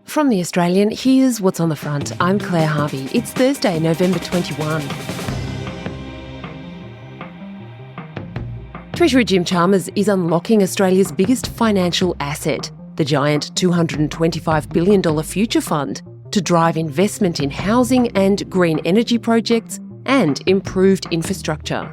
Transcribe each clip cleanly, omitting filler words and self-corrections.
From The Australian, here's what's on the front. I'm Claire Harvey. It's Thursday, November 21. Treasury Jim Chalmers is unlocking Australia's biggest financial asset, the giant $225 billion future fund, to drive investment in housing and green energy projects and improved infrastructure.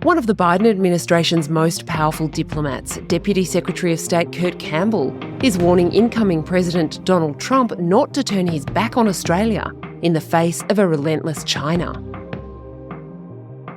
One of the Biden administration's most powerful diplomats, Deputy Secretary of State Kurt Campbell, is warning incoming President Donald Trump not to turn his back on Australia in the face of a relentless China.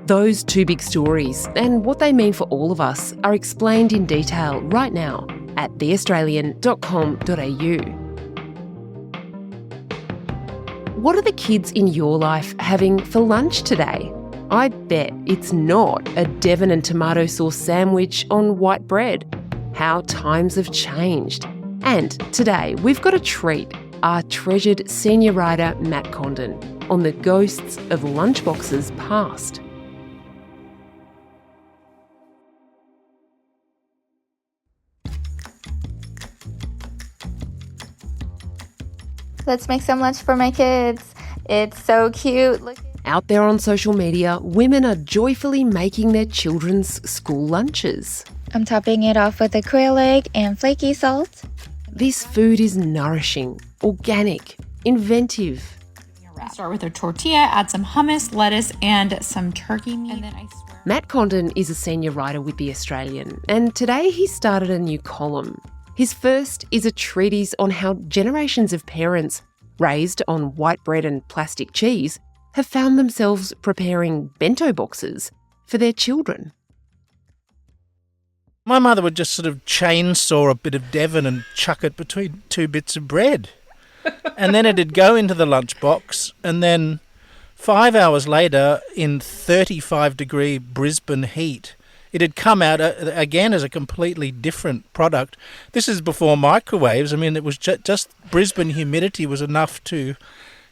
Those two big stories and what they mean for all of us are explained in detail right now at theaustralian.com.au. What are the kids in your life having for lunch today? I bet it's not a devon and tomato sauce sandwich on white bread. How times have changed. And today we've got a treat, our treasured senior writer Matt Condon on the ghosts of lunchboxes past. Let's make some lunch for my kids. It's so cute. Look. Out there on social media, women are joyfully making their children's school lunches. I'm topping it off with a quail egg and flaky salt. This food is nourishing, organic, inventive. Start with a tortilla, add some hummus, lettuce, and some turkey meat. And then Matt Condon is a senior writer with The Australian, and today he started a new column. His first is a treatise on how generations of parents raised on white bread and plastic cheese have found themselves preparing bento boxes for their children. My mother would just sort of chainsaw a bit of Devon and chuck it between two bits of bread. And then it'd go into the lunchbox, and then 5 hours later, in 35-degree Brisbane heat, it had come out again as a completely different product. This is before microwaves. I mean, it was just Brisbane humidity was enough to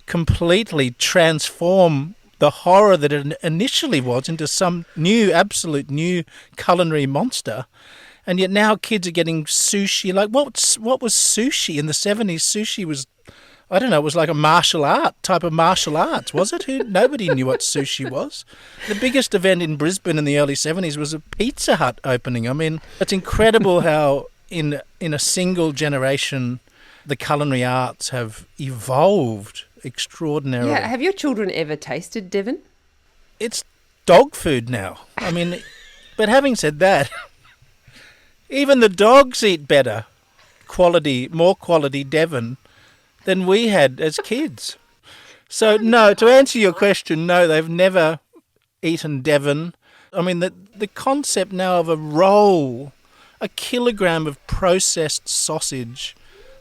completely transform the horror that it initially was into some new, absolute new culinary monster. And yet now kids are getting sushi. Like, what was sushi in the 70s? Sushi was, I don't know, it was like a martial art, type of martial arts, was it? Nobody knew what sushi was. The biggest event in Brisbane in the early 70s was a Pizza Hut opening. I mean, it's incredible how in a single generation the culinary arts have evolved extraordinarily. Yeah, have your children ever tasted Devon? It's dog food now. I mean, but having said that, even the dogs eat better more quality Devon than we had as kids. So no, to answer your question, no, they've never eaten Devon. I mean, the concept now of a roll, a kilogram of processed sausage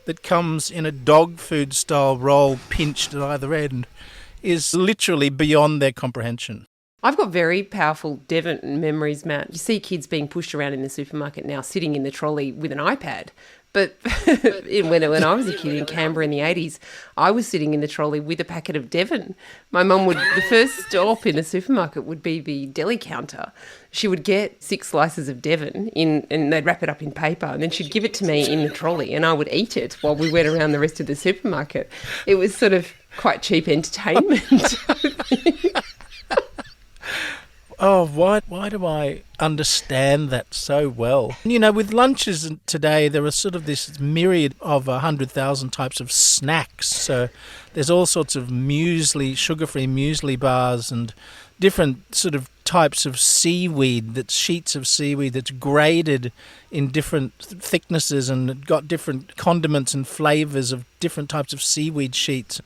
that comes in a dog food style roll pinched at either end is literally beyond their comprehension. I've got very powerful Devon memories, Matt. You see kids being pushed around in the supermarket now, sitting in the trolley with an iPad. But when I was a kid in Canberra in the 80s, I was sitting in the trolley with a packet of Devon. My mum the first stop in the supermarket would be the deli counter. She would get 6 slices of Devon and they'd wrap it up in paper, and then she'd give it to me in the trolley and I would eat it while we went around the rest of the supermarket. It was sort of quite cheap entertainment. Oh, why do I understand that so well? You know, with lunches today, there are sort of this myriad of 100,000 types of snacks. So there's all sorts of muesli, sugar-free muesli bars and different sort of types of seaweed, that's sheets of seaweed that's grated in different thicknesses and got different condiments and flavours of different types of seaweed sheets.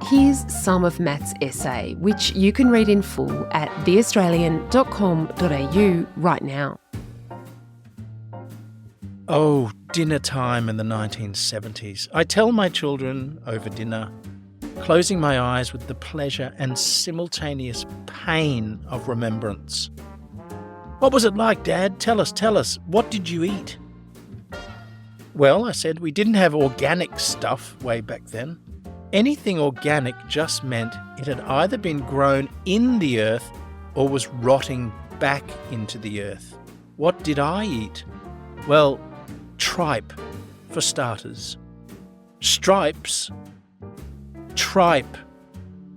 Here's some of Matt's essay, which you can read in full at theaustralian.com.au right now. Oh, dinner time in the 1970s. I tell my children over dinner, closing my eyes with the pleasure and simultaneous pain of remembrance. What was it like, Dad? Tell us. What did you eat? Well, I said, we didn't have organic stuff way back then. Anything organic just meant it had either been grown in the earth or was rotting back into the earth. What did I eat? Well, tripe, for starters. Stripes, tripe,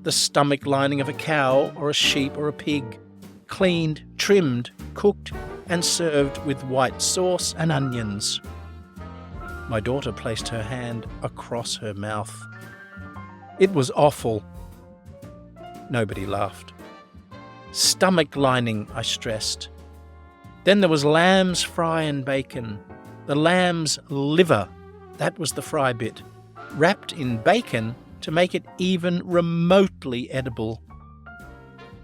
the stomach lining of a cow or a sheep or a pig, cleaned, trimmed, cooked and served with white sauce and onions. My daughter placed her hand across her mouth. It was awful. Nobody laughed. Stomach lining, I stressed. Then there was lamb's fry and bacon. The lamb's liver, that was the fry bit, wrapped in bacon to make it even remotely edible.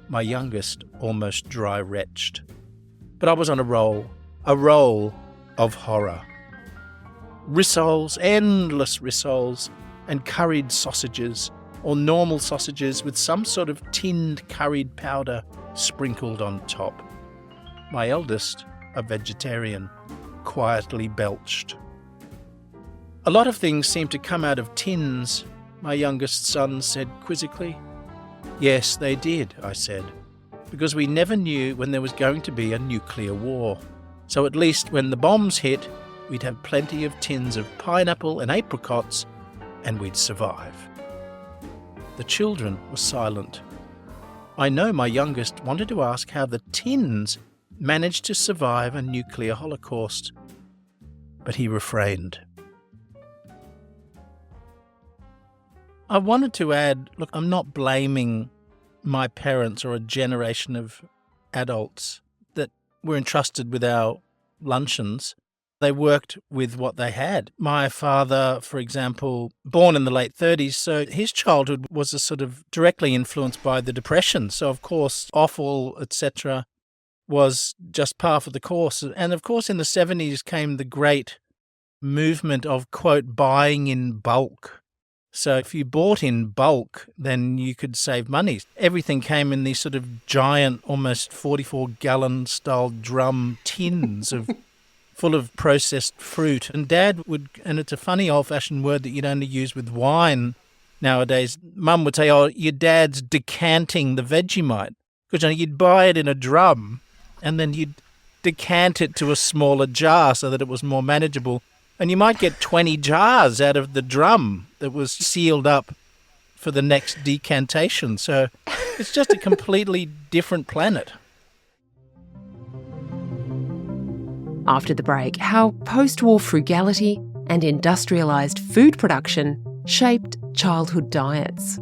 My youngest almost dry-retched. But I was on a roll of horror. Rissoles, endless rissoles, and curried sausages, or normal sausages with some sort of tinned curried powder sprinkled on top. My eldest, a vegetarian, quietly belched. A lot of things seem to come out of tins, my youngest son said quizzically. Yes, they did, I said, because we never knew when there was going to be a nuclear war. So at least when the bombs hit, we'd have plenty of tins of pineapple and apricots, and we'd survive. The children were silent. I know my youngest wanted to ask how the tins managed to survive a nuclear holocaust, but he refrained. I wanted to add, look, I'm not blaming my parents or a generation of adults that were entrusted with our luncheons. They worked with what they had. My father, for example, born in the late 30s, so his childhood was a sort of directly influenced by the Depression. So, of course, offal, etc., was just par for the course. And, of course, in the 70s came the great movement of, quote, buying in bulk. So if you bought in bulk, then you could save money. Everything came in these sort of giant, almost 44-gallon style drum tins of full of processed fruit. And Dad would, and it's a funny old-fashioned word that you'd only use with wine nowadays. Mum would say, oh, your dad's decanting the Vegemite. Because you'd buy it in a drum and then you'd decant it to a smaller jar so that it was more manageable. And you might get 20 jars out of the drum that was sealed up for the next decantation. So it's just a completely different planet. After the break, how post-war frugality and industrialised food production shaped childhood diets.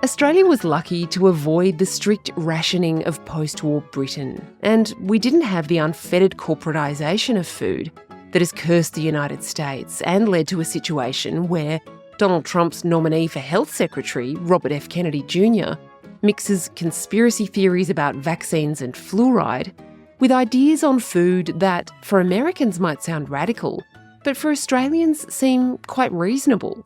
Australia was lucky to avoid the strict rationing of post-war Britain, and we didn't have the unfettered corporatisation of food that has cursed the United States and led to a situation where Donald Trump's nominee for Health Secretary, Robert F. Kennedy Jr., mixes conspiracy theories about vaccines and fluoride with ideas on food that, for Americans, might sound radical, but for Australians seem quite reasonable.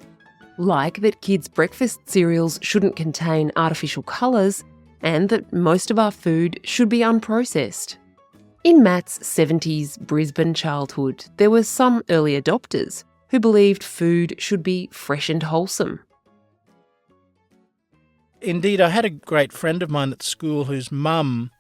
Like that kids' breakfast cereals shouldn't contain artificial colours and that most of our food should be unprocessed. In Matt's 70s Brisbane childhood, there were some early adopters who believed food should be fresh and wholesome. Indeed, I had a great friend of mine at school whose mum,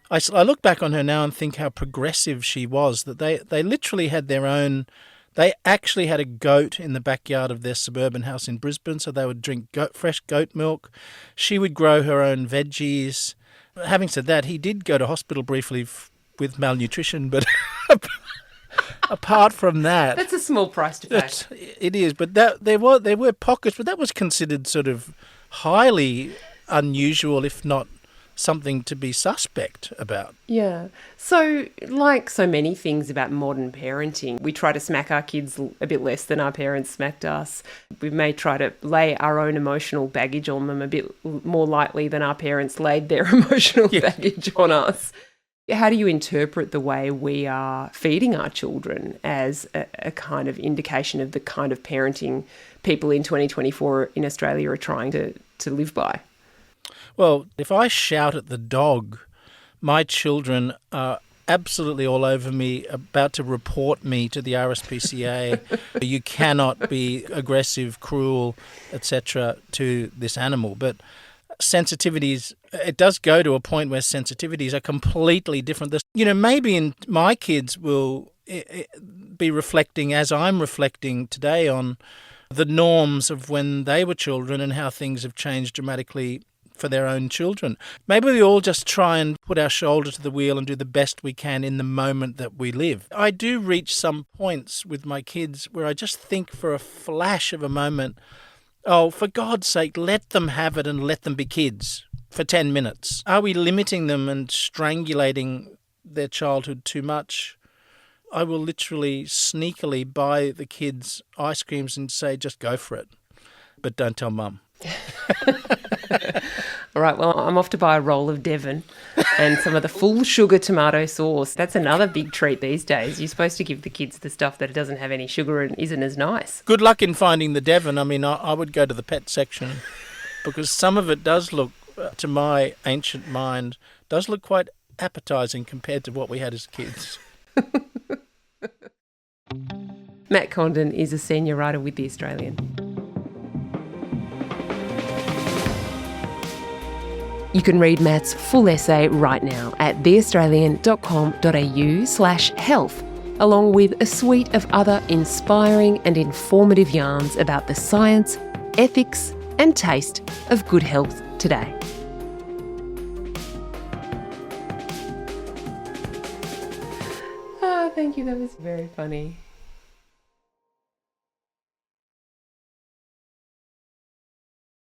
I look back on her now and think how progressive she was, that they literally had their own. They actually had a goat in the backyard of their suburban house in Brisbane, so they would drink fresh goat milk. She would grow her own veggies. Having said that, he did go to hospital briefly with malnutrition, but apart from that... That's a small price to pay. It is, but there were pockets, but that was considered sort of highly unusual, if not something to be suspect about. Yeah. So, like so many things about modern parenting, we try to smack our kids a bit less than our parents smacked us. We may try to lay our own emotional baggage on them a bit more lightly than our parents laid their emotional baggage on us. How do you interpret the way we are feeding our children as a kind of indication of the kind of parenting people in 2024 in Australia are trying to live by? Well, if I shout at the dog, my children are absolutely all over me, about to report me to the RSPCA. You cannot be aggressive, cruel, etc. to this animal. But sensitivities, it does go to a point where sensitivities are completely different. Maybe my kids will be reflecting, as I'm reflecting today, on the norms of when they were children and how things have changed dramatically for their own children. Maybe we all just try and put our shoulder to the wheel and do the best we can in the moment that we live. I do reach some points with my kids where I just think for a flash of a moment, oh, for God's sake, let them have it and let them be kids for 10 minutes. Are we limiting them and strangulating their childhood too much? I will literally sneakily buy the kids ice creams and say, just go for it. But don't tell Mum. All right, well, I'm off to buy a roll of Devon and some of the full sugar tomato sauce. That's another big treat these days. You're supposed to give the kids the stuff that doesn't have any sugar and isn't as nice. Good luck in finding the Devon. I mean, I would go to the pet section because some of it does look, to my ancient mind, does look quite appetising compared to what we had as kids. Matt Condon is a senior writer with The Australian. You can read Matt's full essay right now at theaustralian.com.au/health, along with a suite of other inspiring and informative yarns about the science, ethics and taste of good health today. Oh, thank you. That was very funny.